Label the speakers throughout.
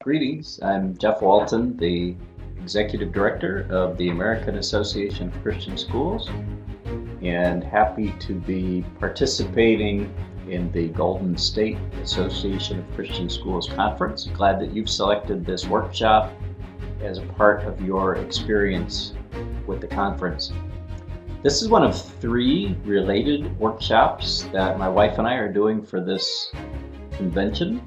Speaker 1: Greetings, I'm Jeff Walton, the Executive Director of the American Association of Christian Schools, and happy to be participating in the Golden State Association of Christian Schools Conference. Glad that you've selected this workshop as a part of your experience with the conference. This is one of 3 related workshops that my wife and I are doing for this convention.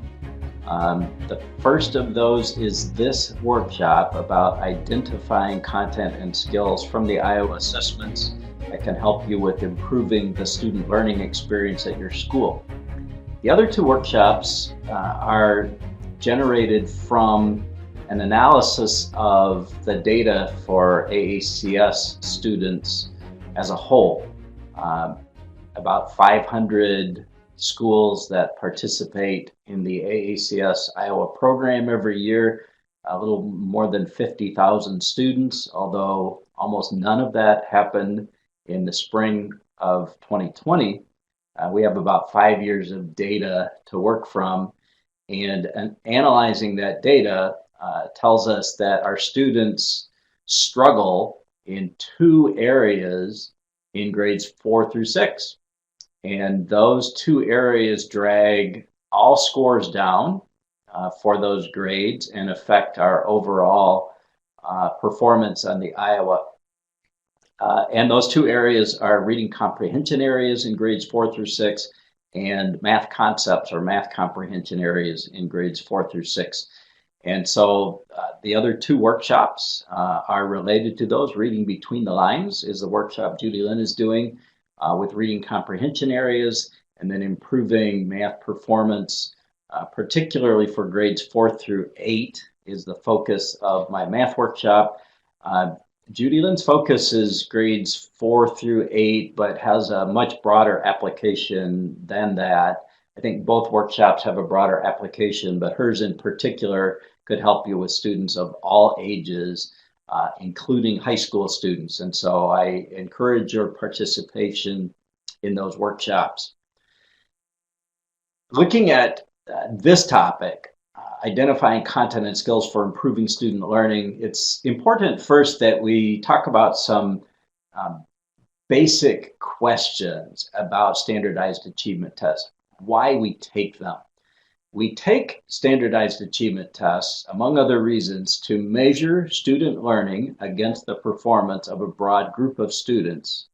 Speaker 1: The first of those is this workshop about identifying content and skills from the Iowa assessments that can help you with improving the student learning experience at your school. The other 2 workshops are generated from an analysis of the data for AACS students as a whole. About 500 schools that participate in the AACS Iowa program every year, a little more than 50,000 students, although almost none of that happened in the spring of 2020. We have about 5 years of data to work from, and analyzing that data tells us that our students struggle in 2 areas in grades 4 through 6. And those 2 areas drag all scores down for those grades and affect our overall performance on the Iowa. And those 2 areas are reading comprehension areas in grades 4 through 6 and math concepts or math comprehension areas in grades 4 through 6. And so the other 2 workshops are related to those. Reading Between the Lines is the workshop Judy Lynn is doing with reading comprehension areas, and then improving math performance, particularly for grades 4 through 8 is the focus of my math workshop. Judy Lynn's focus is grades 4 through 8, but has a much broader application than that. I think both workshops have a broader application, but hers in particular could help you with students of all ages, including high school students. And so I encourage your participation in those workshops. Looking at this topic, identifying content and skills for improving student learning, it's important first that we talk about some basic questions about standardized achievement tests, why we take them. We take standardized achievement tests, among other reasons, to measure student learning against the performance of a broad group of students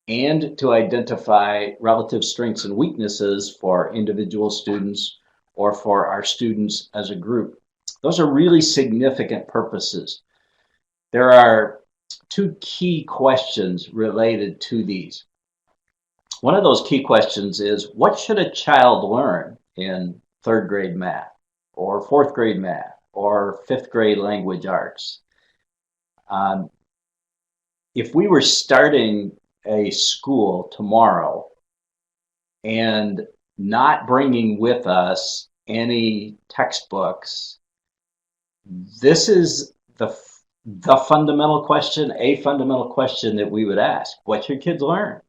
Speaker 1: and to identify relative strengths and weaknesses for individual students or for our students as a group. Those are really significant purposes. There are 2 key questions related to these. One of those key questions is, what should a child learn in 3rd grade math, or 4th grade math, or 5th grade language arts? If we were starting a school tomorrow and not bringing with us any textbooks, this is the fundamental question, a fundamental question that we would ask. What should kids learn?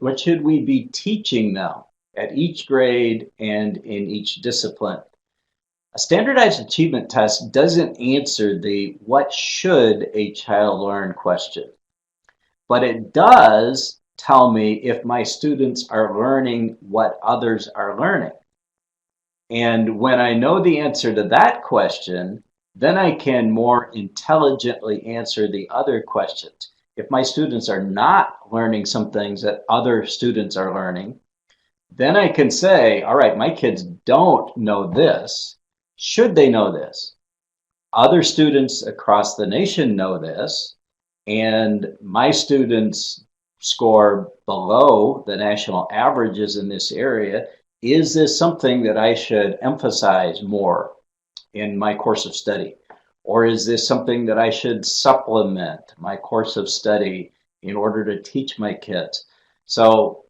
Speaker 1: What should we be teaching them at each grade and in each discipline? A standardized achievement test doesn't answer the what should a child learn question, but it does tell me if my students are learning what others are learning. And when I know the answer to that question, then I can more intelligently answer the other questions. If my students are not learning some things that other students are learning, then I can say, all right, my kids don't know this. Should they know this? Other students across the nation know this, and my students score below the national averages in this area. Is this something that I should emphasize more in my course of study? Or is this something that I should supplement my course of study in order to teach my kids? So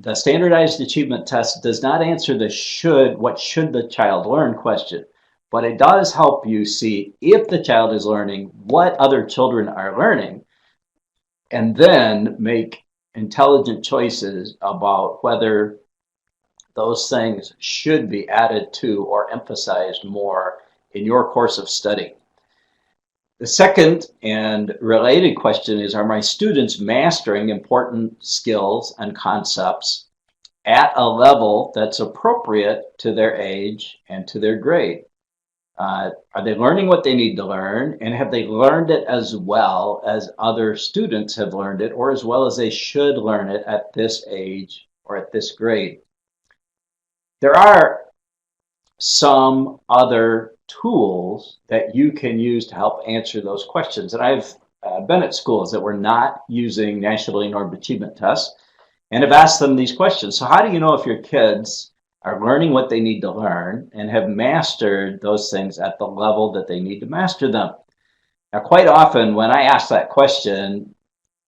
Speaker 1: the standardized achievement test does not answer the what should the child learn question, but it does help you see if the child is learning what other children are learning, and then make intelligent choices about whether those things should be added to or emphasized more in your course of study. The second and related question is, are my students mastering important skills and concepts at a level that's appropriate to their age and to their grade? Are they learning what they need to learn, and have they learned it as well as other students have learned it, or as well as they should learn it at this age or at this grade? There are some other tools that you can use to help answer those questions. And I've been at schools that were not using nationally normed achievement tests and have asked them these questions. So how do you know if your kids are learning what they need to learn and have mastered those things at the level that they need to master them? Now, quite often when I ask that question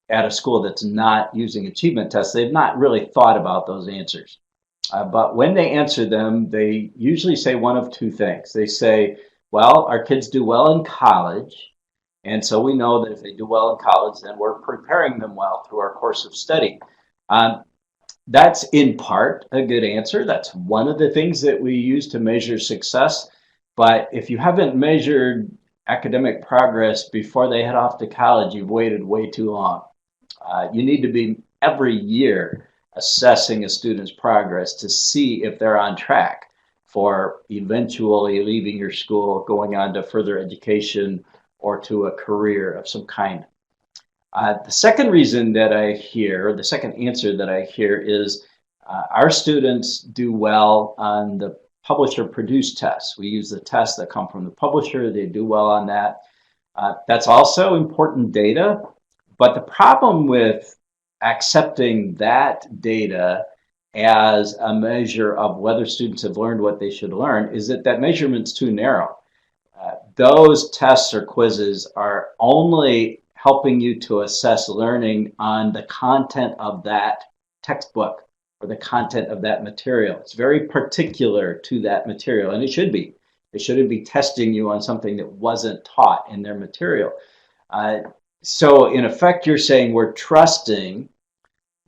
Speaker 1: at a school that's not using achievement tests, they've not really thought about those answers. But when they answer them, they usually say one of two things. They say, well, our kids do well in college, and so we know that if they do well in college, then we're preparing them well through our course of study. That's in part a good answer. That's one of the things that we use to measure success. But if you haven't measured academic progress before they head off to college, you've waited way too long. You need to be every year assessing a student's progress to see if they're on track for eventually leaving your school, going on to further education or to a career of some kind. The second reason that I hear, the second answer that I hear is our students do well on the publisher-produced tests. We use the tests that come from the publisher. They do well on that. That's also important data, but the problem with accepting that data as a measure of whether students have learned what they should learn is that that measurement's too narrow. Those tests or quizzes are only helping you to assess learning on the content of that textbook or the content of that material. It's very particular to that material, and it should be. They shouldn't be testing you on something that wasn't taught in their material. So in effect, you're saying we're trusting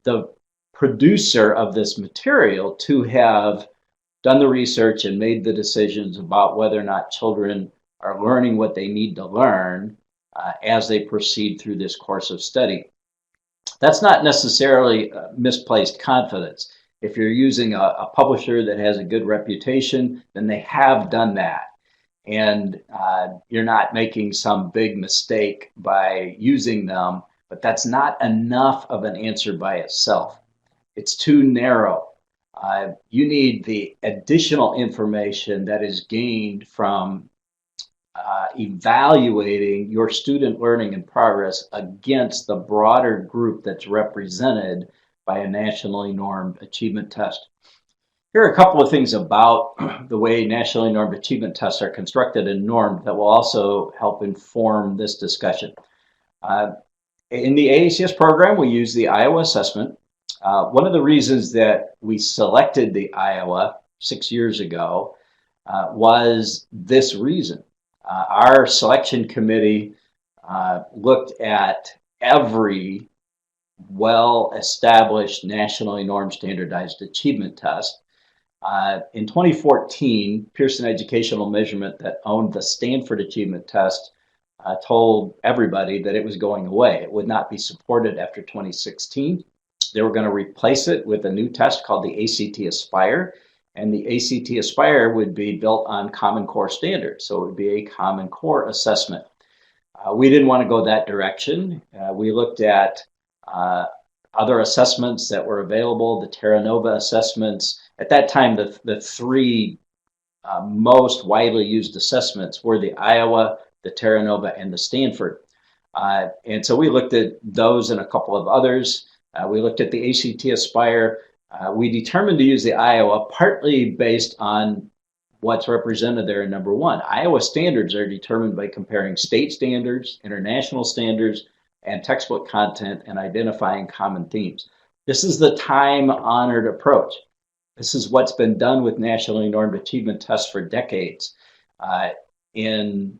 Speaker 1: the producer of this material to have done the research and made the decisions about whether or not children are learning what they need to learn as they proceed through this course of study. That's not necessarily misplaced confidence. If you're using a publisher that has a good reputation, then they have done that. And you're not making some big mistake by using them, but that's not enough of an answer by itself. It's too narrow. You need the additional information that is gained from evaluating your student learning and progress against the broader group that's represented by a nationally normed achievement test. Here are a couple of things about the way nationally normed achievement tests are constructed and normed that will also help inform this discussion. In the AACS program, we use the Iowa assessment. One of the reasons that we selected the Iowa 6 years ago was this reason. Our selection committee looked at every well-established nationally normed standardized achievement test. In 2014, Pearson Educational Measurement, that owned the Stanford Achievement Test, told everybody that it was going away. It would not be supported after 2016. They were going to replace it with a new test called the ACT Aspire, and the ACT Aspire would be built on Common Core standards, so it would be a Common Core assessment. We didn't want to go that direction. We looked at other assessments that were available, the Terra Nova assessments. At that time, the three most widely used assessments were the Iowa, the Terra Nova, and the Stanford. And so we looked at those and a couple of others. We looked at the ACT Aspire. We determined to use the Iowa partly based on what's represented there in number one. Iowa standards are determined by comparing state standards, international standards, and textbook content and identifying common themes. This is the time-honored approach. This is what's been done with nationally normed achievement tests for decades. In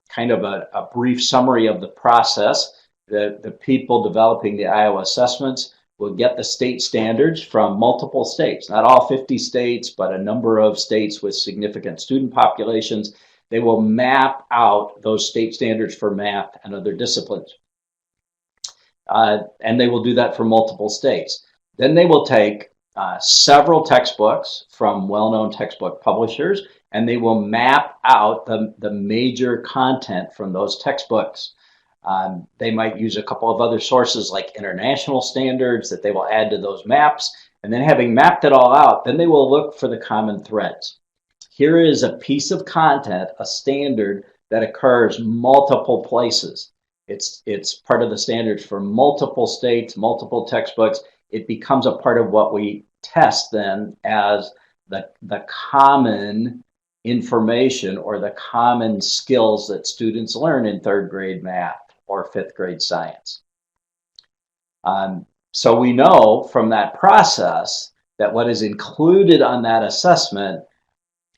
Speaker 1: kind of a brief summary of the process, the people developing the Iowa assessments will get the state standards from multiple states, not all 50 states, but a number of states with significant student populations. they will map out those state standards for math and other disciplines. And they will do that for multiple states. Then they will take several textbooks from well-known textbook publishers, and they will map out the major content from those textbooks. They might use a couple of other sources like international standards that they will add to those maps. And then having mapped it all out, then they will look for the common threads. Here is a piece of content, a standard that occurs multiple places. It's part of the standards for multiple states, multiple textbooks. It becomes a part of what we test then as the common information or the common skills that students learn in third grade math or fifth grade science. So we know from that process that what is included on that assessment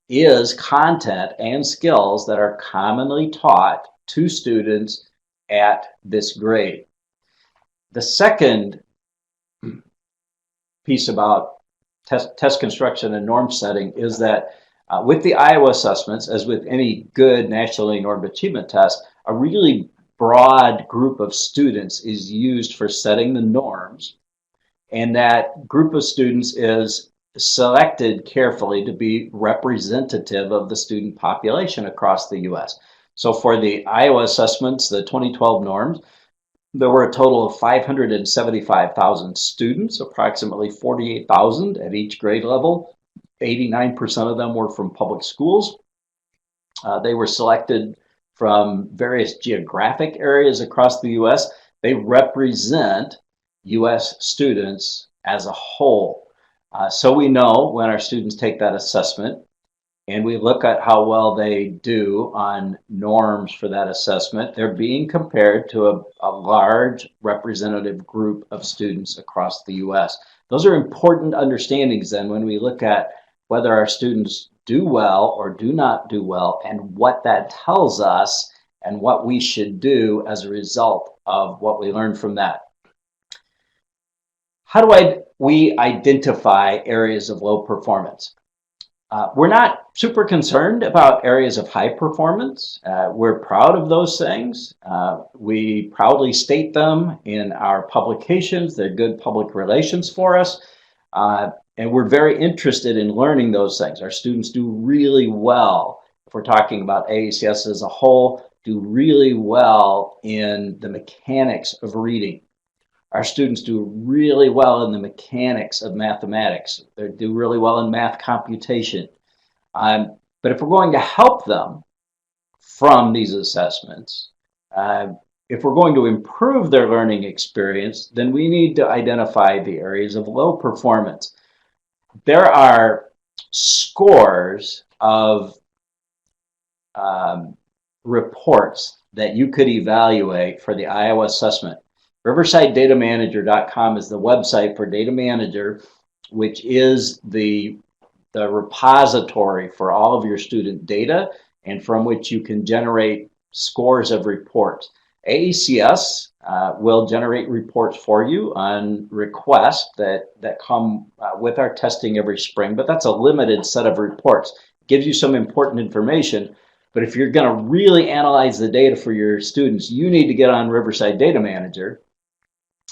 Speaker 1: is content and skills that are commonly taught to students at this grade. The second piece about test construction and norm setting is that with the Iowa assessments, as with any good nationally normed achievement test, a really broad group of students is used for setting the norms, and that group of students is selected carefully to be representative of the student population across the U.S. So for the Iowa assessments, the 2012 norms, there were a total of 575,000 students, approximately 48,000 at each grade level. 89% of them were from public schools. They were selected from various geographic areas across the U.S. They represent U.S. students as a whole. So we know when our students take that assessment and we look at how well they do on norms for that assessment, they're being compared to a large representative group of students across the U.S. Those are important understandings then when we look at whether our students do well or do not do well, and what that tells us and what we should do as a result of what we learn from that. How do we identify areas of low performance? We're not super concerned about areas of high performance. We're proud of those things. We proudly state them in our publications. They're good public relations for us. And we're very interested in learning those things. Our students do really well, if we're talking about AACS as a whole, do really well in the mechanics of reading. Our students do really well in the mechanics of mathematics. They do really well in math computation. But if we're going to help them from these assessments, if we're going to improve their learning experience, then we need to identify the areas of low performance. There are scores of reports that you could evaluate for the Iowa assessment. RiversideDataManager.com is the website for Data Manager, which is the repository for all of your student data and from which you can generate scores of reports. AACS will generate reports for you on request that come with our testing every spring, but that's a limited set of reports. It gives you some important information, but if you're going to really analyze the data for your students, you need to get on Riverside Data Manager,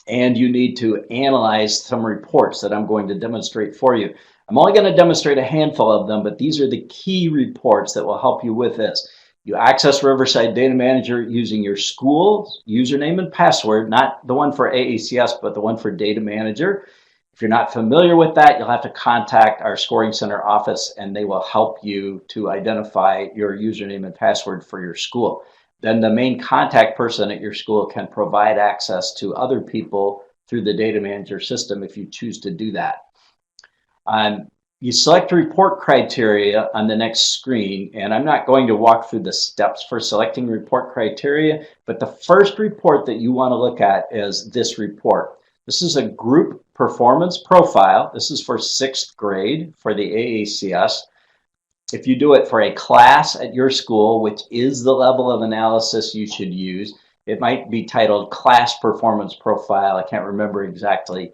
Speaker 1: and you need to analyze some reports that I'm going to demonstrate for you. I'm only going to demonstrate a handful of them, but these are the key reports that will help you with this. You access Riverside Data Manager using your school's username and password, not the one for AACS, but the one for Data Manager. If you're not familiar with that, you'll have to contact our Scoring Center office, and they will help you to identify your username and password for your school. Then the main contact person at your school can provide access to other people through the Data Manager system if you choose to do that. You select report criteria on the next screen, and I'm not going to walk through the steps for selecting report criteria, but the first report that you want to look at is this report. This is a group performance profile. This is for 6th grade for the AACS. If you do it for a class at your school, which is the level of analysis you should use, it might be titled Class Performance Profile. I can't remember exactly,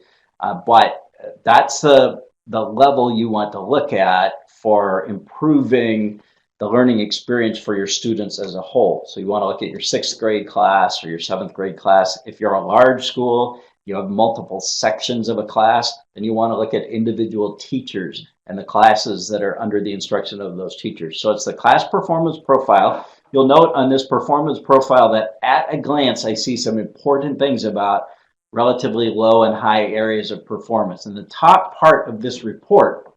Speaker 1: but that's the level you want to look at for improving the learning experience for your students as a whole. So you want to look at your 6th grade class or your 7th grade class. If you're a large school, you have multiple sections of a class, then you want to look at individual teachers and the classes that are under the instruction of those teachers. So it's the class performance profile. You'll note on this performance profile that at a glance, I see some important things about relatively low and high areas of performance. In the top part of this report,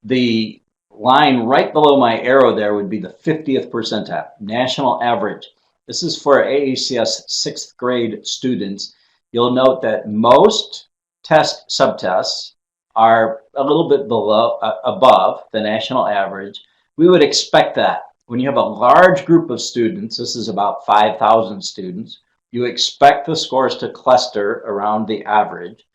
Speaker 1: the line right below my arrow there would be the 50th percentile, national average. This is for AACS 6th grade students. You'll note that most subtests are a little bit above the national average. We would expect that. When you have a large group of students, this is about 5,000 students, you expect the scores to cluster around the average.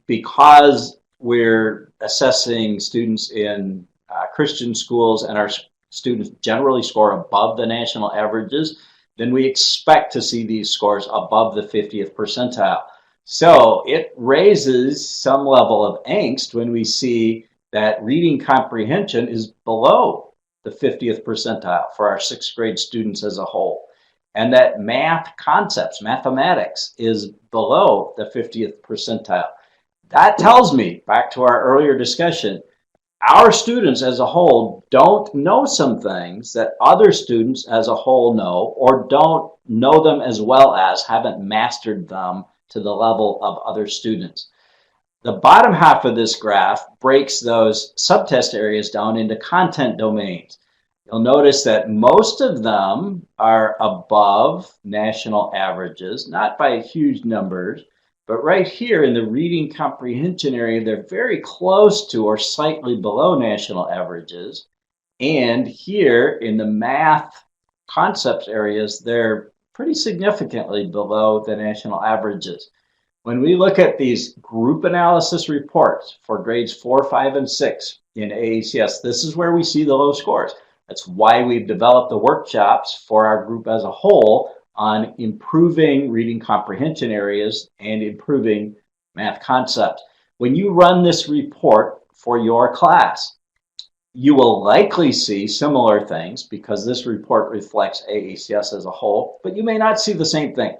Speaker 1: Because we're assessing students in Christian schools and our students generally score above the national averages, then we expect to see these scores above the 50th percentile. So it raises some level of angst when we see that reading comprehension is below the 50th percentile for our 6th grade students as a whole, and that math concepts, mathematics, is below the 50th percentile. That tells me, back to our earlier discussion, our students as a whole don't know some things that other students as a whole know, or don't know them as well as, haven't mastered them to the level of other students. The bottom half of this graph breaks those subtest areas down into content domains. You'll notice that most of them are above national averages, not by huge numbers, but right here in the reading comprehension area, they're very close to or slightly below national averages. And here in the math concepts areas, they're pretty significantly below the national averages. When we look at these group analysis reports for grades 4, 5, and 6 in AACS, this is where we see the low scores. That's why we've developed the workshops for our group as a whole on improving reading comprehension areas and improving math concepts. When you run this report for your class, you will likely see similar things because this report reflects AACS as a whole, but you may not see the same thing.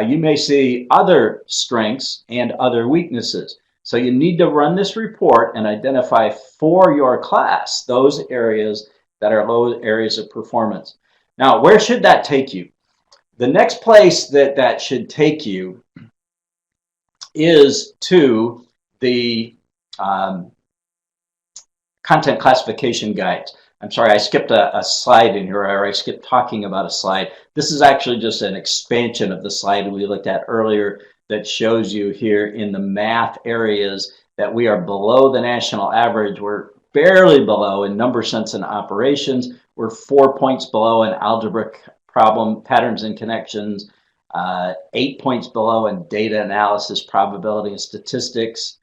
Speaker 1: You may see other strengths and other weaknesses. So you need to run this report and identify for your class those areas that are low areas of performance. Now, where should that take you? The next place that should take you is to the content classification guides. I'm sorry, I skipped a slide in here, or I skipped talking about a slide. This is actually just an expansion of the slide we looked at earlier that shows you here in the math areas that we are below the national average. We're barely below in number sense and operations. We're 4 points below in algebraic problem patterns and connections, 8 points below in data analysis, probability, and statistics,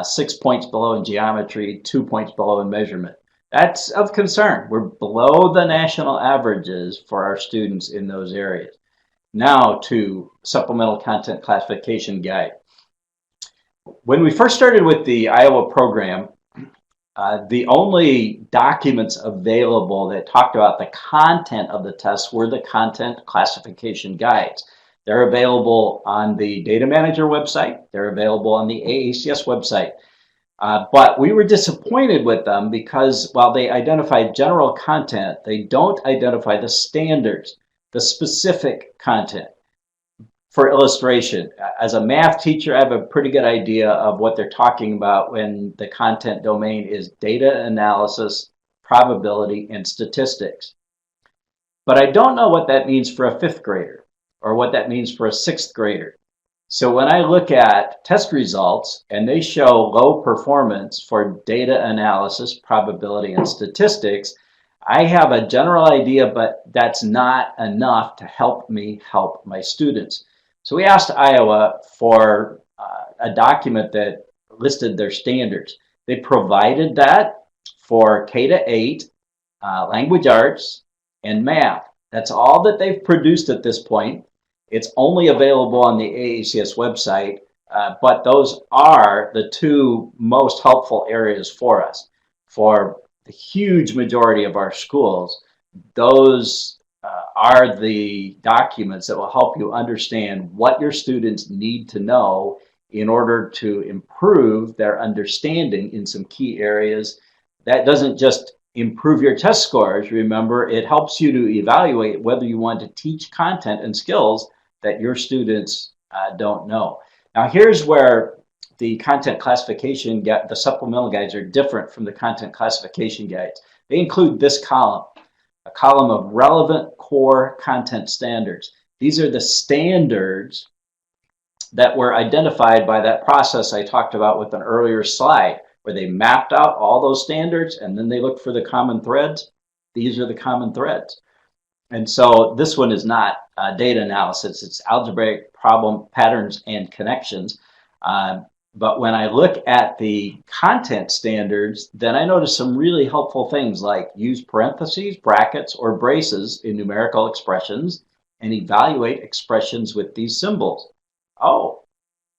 Speaker 1: 6 points below in geometry, 2 points below in measurement. That's of concern. We're below the national averages for our students in those areas. Now to supplemental content classification guide. When we first started with the Iowa program, the only documents available that talked about the content of the tests were the content classification guides. They're available on the Data Manager website. They're available on the AACS website. But we were disappointed with them because while they identify general content, they don't identify the standards, the specific content. For illustration, as a math teacher, I have a pretty good idea of what they're talking about when the content domain is data analysis, probability, and statistics. But I don't know what that means for a 5th grader or what that means for a 6th grader. So when I look at test results and they show low performance for data analysis, probability, and statistics, I have a general idea, but that's not enough to help me help my students. So we asked Iowa for a document that listed their standards. They provided that for K-8, language arts, and math. That's all that they've produced at this point. It's only available on the AACS website, but those are the two most helpful areas for us. For the huge majority of our schools, those are the documents that will help you understand what your students need to know in order to improve their understanding in some key areas. That doesn't just improve your test scores. Remember, it helps you to evaluate whether you want to teach content and skills that your students don't know. Now, here's where the content classification, the supplemental guides are different from the content classification guides. They include this column, a column of relevant core content standards. These are the standards that were identified by that process I talked about with an earlier slide, where they mapped out all those standards and then they looked for the common threads. These are the common threads. And so this one is not data analysis, it's algebraic problem patterns and connections. But when I look at the content standards, then I notice some really helpful things like use parentheses, brackets, or braces in numerical expressions and evaluate expressions with these symbols. Oh,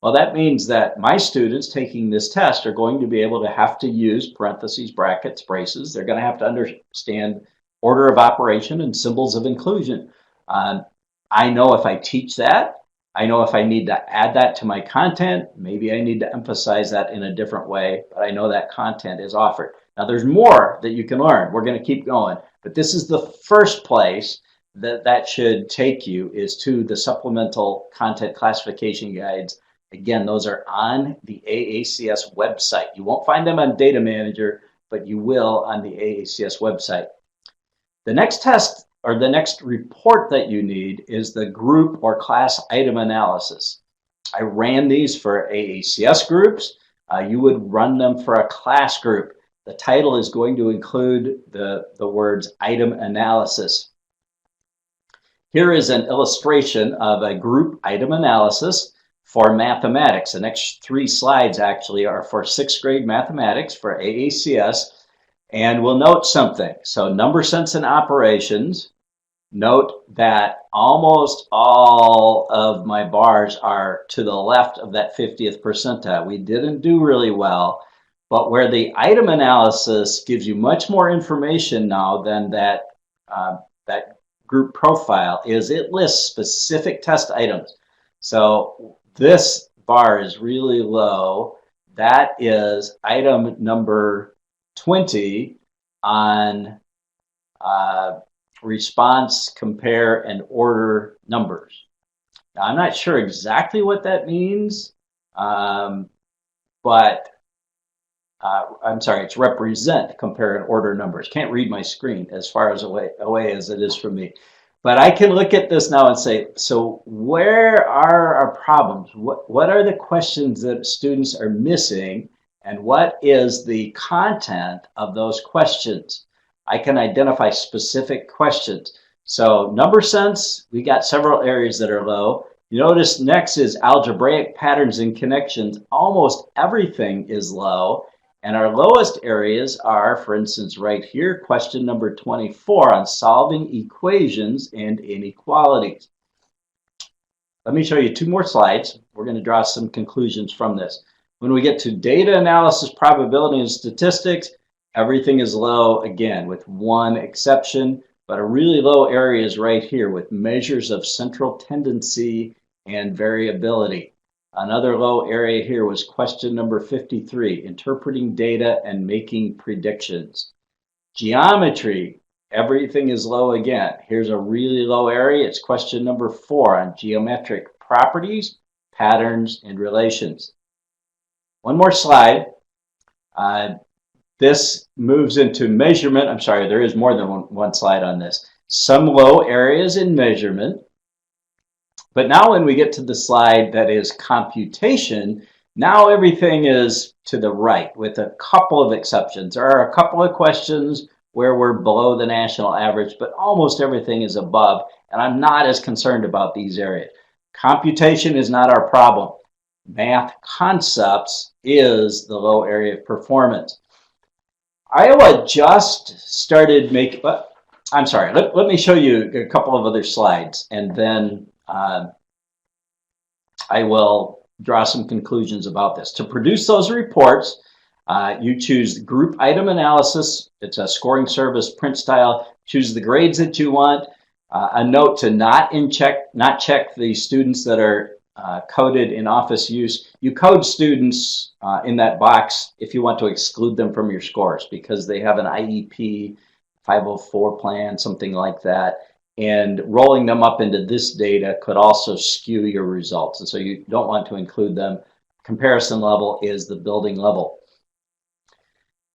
Speaker 1: well, that means that my students taking this test are going to be able to have to use parentheses, brackets, braces. They're going to have to understand order of operation and symbols of inclusion. I know if I teach that, I know if I need to add that to my content, maybe I need to emphasize that in a different way, but I know that content is offered. Now, there's more that you can learn. We're going to keep going, but this is the first place that should take you, is to the supplemental content classification guides. Again, those are on the AACS website. You won't find them on Data Manager, but you will on the AACS website. The next test or the next report that you need is the group or class item analysis. I ran these for AACS groups. You would run them for a class group. The title is going to include the words item analysis. Here is an illustration of a group item analysis for mathematics. The next 3 slides actually are for 6th grade mathematics for AACS. And we'll note something. So number sense and operations, note that almost all of my bars are to the left of that 50th percentile. We didn't do really well, but where the item analysis gives you much more information now than that group profile is it lists specific test items. So this bar is really low. That is item number 20 on response, compare, and order numbers. Now, I'm not sure exactly what that means, but I'm sorry, it's represent, compare, and order numbers. Can't read my screen as far as away as it is from me. But I can look at this now and say, so where are our problems? What are the questions that students are missing? And what is the content of those questions? I can identify specific questions. So number sense, we got several areas that are low. You notice next is algebraic patterns and connections. Almost everything is low. And our lowest areas are, for instance, right here, question number 24 on solving equations and inequalities. Let me show you 2 more slides. We're going to draw some conclusions from this. When we get to data analysis, probability, and statistics, everything is low again, with one exception, but a really low area is right here with measures of central tendency and variability. Another low area here was question number 53, interpreting data and making predictions. Geometry, everything is low again. Here's a really low area. It's question number 4 on geometric properties, patterns, and relations. One more slide. This moves into measurement. I'm sorry, there is more than one slide on this. Some low areas in measurement. But now when we get to the slide that is computation, now everything is to the right with a couple of exceptions. There are a couple of questions where we're below the national average, but almost everything is above, and I'm not as concerned about these areas. Computation is not our problem. Math concepts is the low area of performance. Iowa just started making, I'm sorry, let me show you a couple of other slides, and then I will draw some conclusions about this. To produce those reports, You choose group item analysis. It's a scoring service print style. Choose the grades that you want. A note to not check the students that are coded in office use. You code students in that box if you want to exclude them from your scores because they have an IEP, 504 plan, something like that. And rolling them up into this data could also skew your results. And so you don't want to include them. Comparison level is the building level.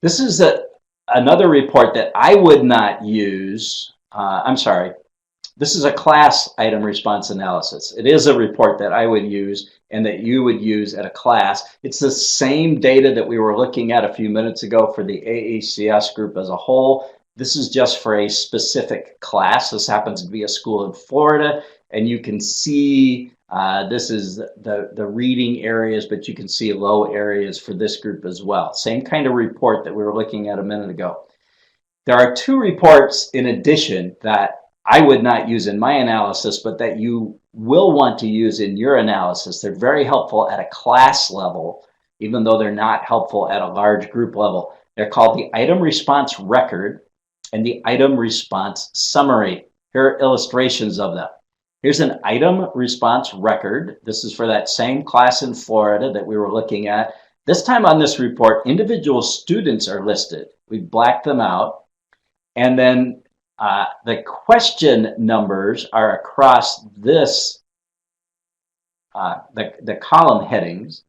Speaker 1: This is another report that I would not use. This is a class item response analysis. It is a report that I would use and that you would use at a class. It's the same data that we were looking at a few minutes ago for the AACS group as a whole. This is just for a specific class. This happens to be a school in Florida, and you can see this is the reading areas, but you can see low areas for this group as well. Same kind of report that we were looking at a minute ago. There are two reports in addition that I would not use in my analysis, but that you will want to use in your analysis. They're very helpful at a class level, even though they're not helpful at a large group level. They're called the item response record and the item response summary. Here are illustrations of them. Here's an item response record. This is for that same class in Florida that we were looking at. This time on this report, individual students are listed. We've blacked them out. And then the question numbers are across this, the column headings.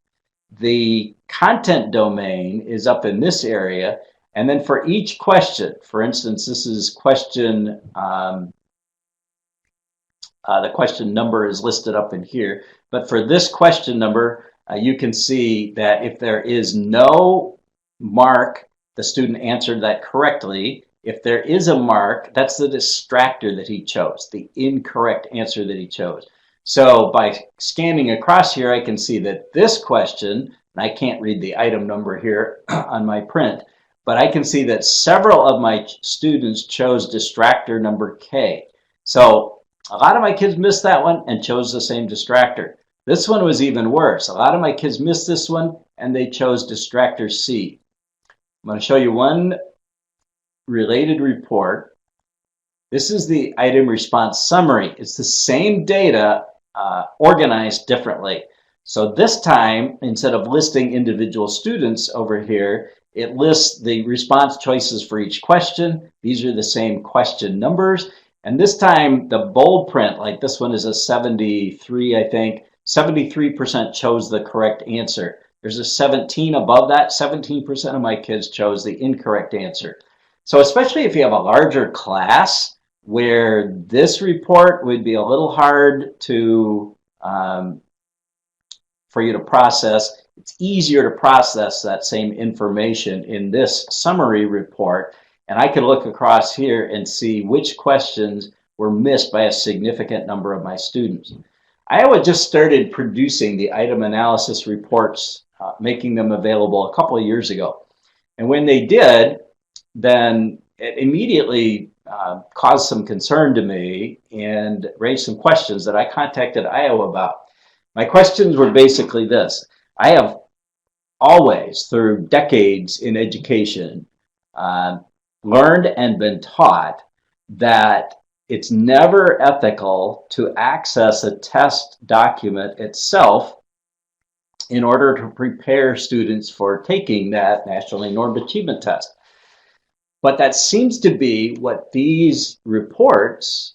Speaker 1: The content domain is up in this area. And then for each question, for instance, this is question, the question number is listed up in here. But for this question number, you can see that if there is no mark, the student answered that correctly. If there is a mark, that's the distractor that he chose, the incorrect answer that he chose. So by scanning across here, I can see that this question, and I can't read the item number here on my print, but I can see that several of my students chose distractor number K. So a lot of my kids missed that one and chose the same distractor. This one was even worse. A lot of my kids missed this one and they chose distractor C. I'm going to show you one related report. This is the item response summary. It's the same data organized differently. So this time, instead of listing individual students over here, it lists the response choices for each question. These are the same question numbers. And this time, the bold print, like this one is a 73, I think, 73% chose the correct answer. There's a 17 above that. 17% of my kids chose the incorrect answer. So especially if you have a larger class where this report would be a little hard to for you to process, it's easier to process that same information in this summary report. And I can look across here and see which questions were missed by a significant number of my students. Iowa just started producing the item analysis reports, making them available a couple of years ago. And when they did, then it immediately caused some concern to me and raised some questions that I contacted Iowa about. My questions were basically this. I have always, through decades in education, learned and been taught that it's never ethical to access a test document itself in order to prepare students for taking that nationally normed achievement test. But that seems to be what these reports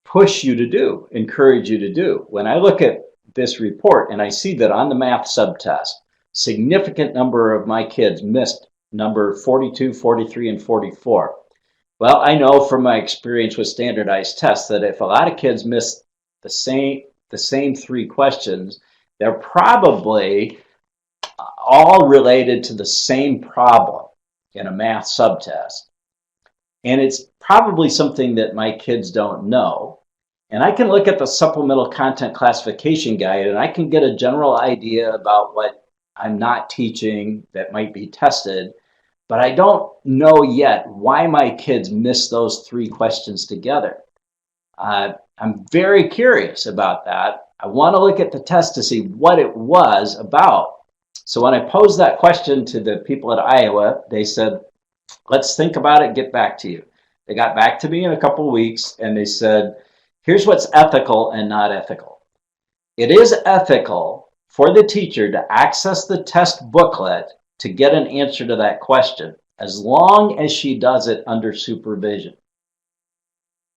Speaker 1: push you to do, encourage you to do. When I look at this report and I see that on the math subtest, significant number of my kids missed number 42, 43, and 44. Well, I know from my experience with standardized tests that if a lot of kids miss the same three questions, they're probably all related to the same problem in a math subtest. And it's probably something that my kids don't know. And I can look at the supplemental content classification guide and I can get a general idea about what I'm not teaching that might be tested, but I don't know yet why my kids miss those three questions together. I'm very curious about that. I want to look at the test to see what it was about. So when I posed that question to the people at Iowa, they said, let's think about it, get back to you. They got back to me in a couple of weeks and they said, here's what's ethical and not ethical. It is ethical for the teacher to access the test booklet to get an answer to that question, as long as she does it under supervision.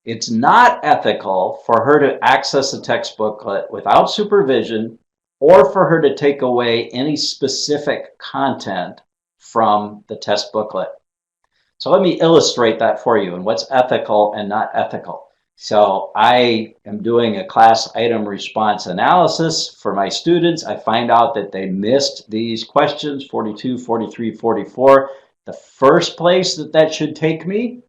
Speaker 1: It's not ethical for her to access a text booklet without supervision or for her to take away any specific content from the test booklet. So let me illustrate that for you and what's ethical and not ethical. So I am doing a class item response analysis for my students. I find out that they missed these questions, 42, 43, 44. The first place that should take me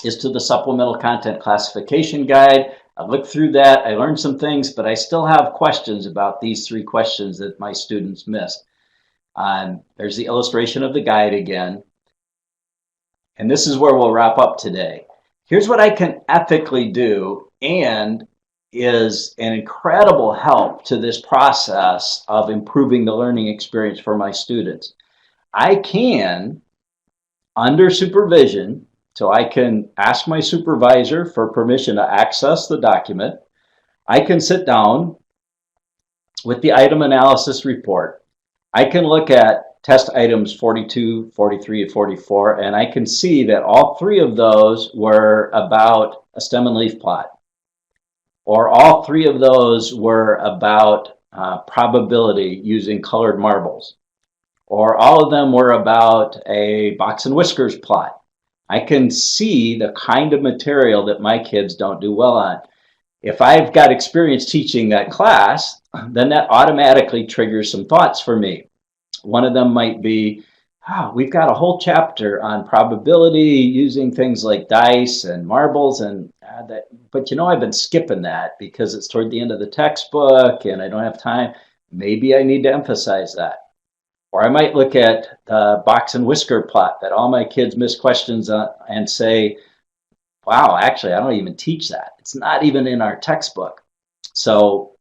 Speaker 1: is to the supplemental content classification guide. I looked through that, I learned some things, but I still have questions about these 3 questions that my students missed. There's the illustration of the guide again. And this is where we'll wrap up today. Here's what I can ethically do and is an incredible help to this process of improving the learning experience for my students. I can, under supervision, so I can ask my supervisor for permission to access the document. I can sit down with the item analysis report. I can look at test items 42, 43, and 44, and I can see that all 3 of those were about a stem and leaf plot, or all 3 of those were about probability using colored marbles, or all of them were about a box and whiskers plot. I can see the kind of material that my kids don't do well on. If I've got experience teaching that class, then that automatically triggers some thoughts for me. One of them might be, we've got a whole chapter on probability using things like dice and marbles, and but I've been skipping that because it's toward the end of the textbook and I don't have time. Maybe I need to emphasize that. Or I might look at the box and whisker plot that all my kids miss questions on and say, wow, actually, I don't even teach that. It's not even in our textbook. So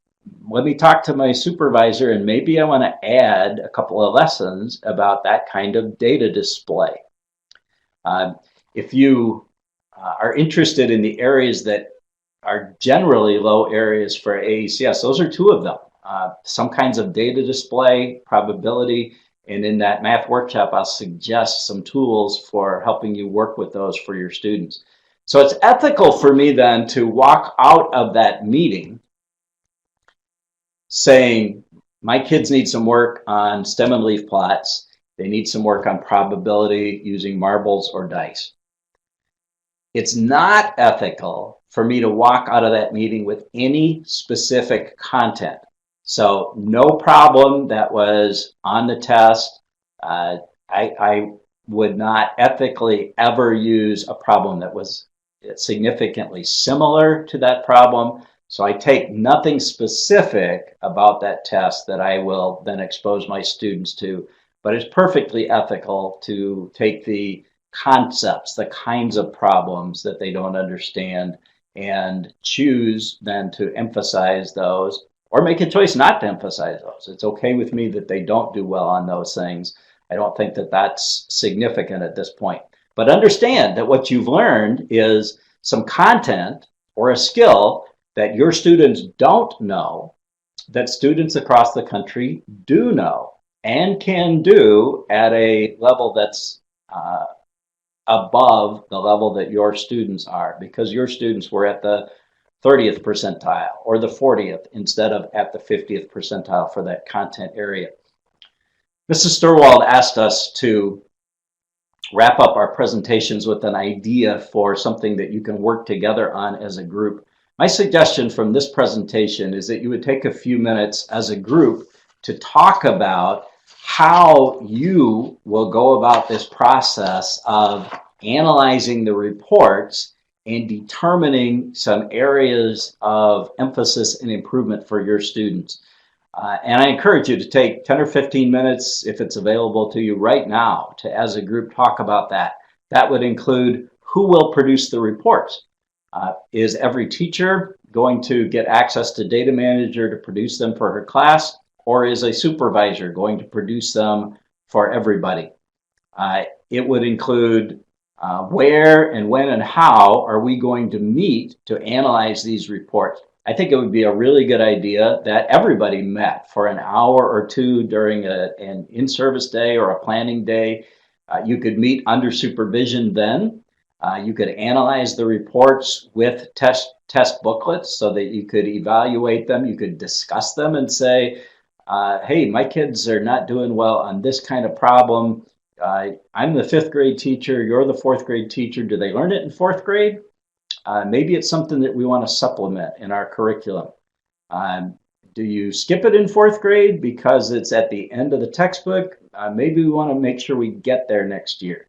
Speaker 1: let me talk to my supervisor, and maybe I want to add a couple of lessons about that kind of data display. If you are interested in the areas that are generally low areas for AACS, those are 2 of them. Some kinds of data display, probability, and in that math workshop, I'll suggest some tools for helping you work with those for your students. So it's ethical for me then to walk out of that meeting saying, my kids need some work on stem and leaf plots. They need some work on probability using marbles or dice. It's not ethical for me to walk out of that meeting with any specific content. So no problem that was on the test. I would not ethically ever use a problem that was significantly similar to that problem. So I take nothing specific about that test that I will then expose my students to. But it's perfectly ethical to take the concepts, the kinds of problems that they don't understand, and choose then to emphasize those, or make a choice not to emphasize those. It's okay with me that they don't do well on those things. I don't think that that's significant at this point. But understand that what you've learned is some content or a skill that your students don't know, that students across the country do know and can do at a level that's above the level that your students are, because your students were at the 30th percentile or the 40th instead of at the 50th percentile for that content area. Mrs. Sturwald asked us to wrap up our presentations with an idea for something that you can work together on as a group. My suggestion from this presentation is that you would take a few minutes as a group to talk about how you will go about this process of analyzing the reports and determining some areas of emphasis and improvement for your students. And I encourage you to take 10 or 15 minutes, if it's available to you right now, to, as a group, talk about that. That would include who will produce the reports. Is every teacher going to get access to Data Manager to produce them for her class? or is a supervisor going to produce them for everybody? It would include where and when and how are we going to meet to analyze these reports. I think it would be a really good idea that everybody met for an hour or two during an in-service day or a planning day. You could meet under supervision then. You could analyze the reports with test booklets so that you could evaluate them. You could discuss them and say, hey, my kids are not doing well on this kind of problem. I'm the 5th grade teacher, you're the 4th grade teacher. Do they learn it in 4th grade? Maybe it's something that we want to supplement in our curriculum. Do you skip it in 4th grade because it's at the end of the textbook? Maybe we want to make sure we get there next year.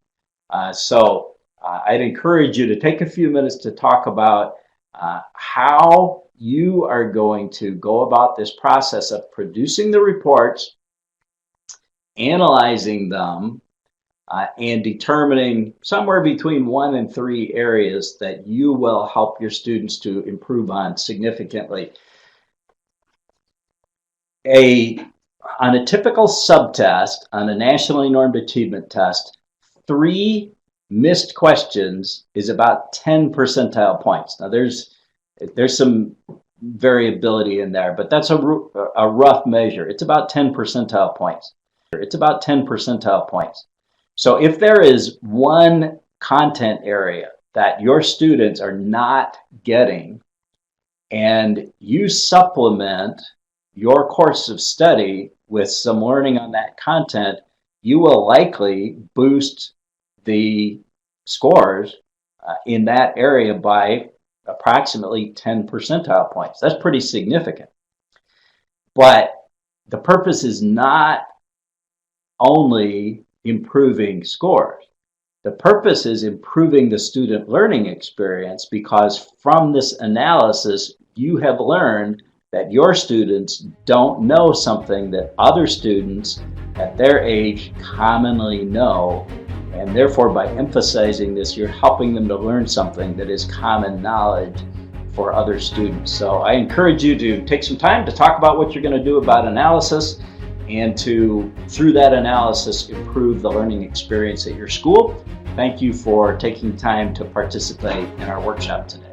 Speaker 1: So I'd encourage you to take a few minutes to talk about how you are going to go about this process of producing the reports, analyzing them, and determining somewhere between 1 and 3 areas that you will help your students to improve on significantly. On a typical subtest, on a nationally normed achievement test, 3 missed questions is about 10 percentile points. Now there's some variability in there, but that's a rough measure. It's about 10 percentile points. It's about 10 percentile points. So if there is one content area that your students are not getting and you supplement your course of study with some learning on that content, you will likely boost the scores in that area by approximately 10 percentile points. That's pretty significant. But the purpose is not only improving scores. The purpose is improving the student learning experience, because from this analysis, you have learned that your students don't know something that other students at their age commonly know. And therefore, by emphasizing this, you're helping them to learn something that is common knowledge for other students. So I encourage you to take some time to talk about what you're going to do about analysis, and to, through that analysis, improve the learning experience at your school. Thank you for taking time to participate in our workshop today.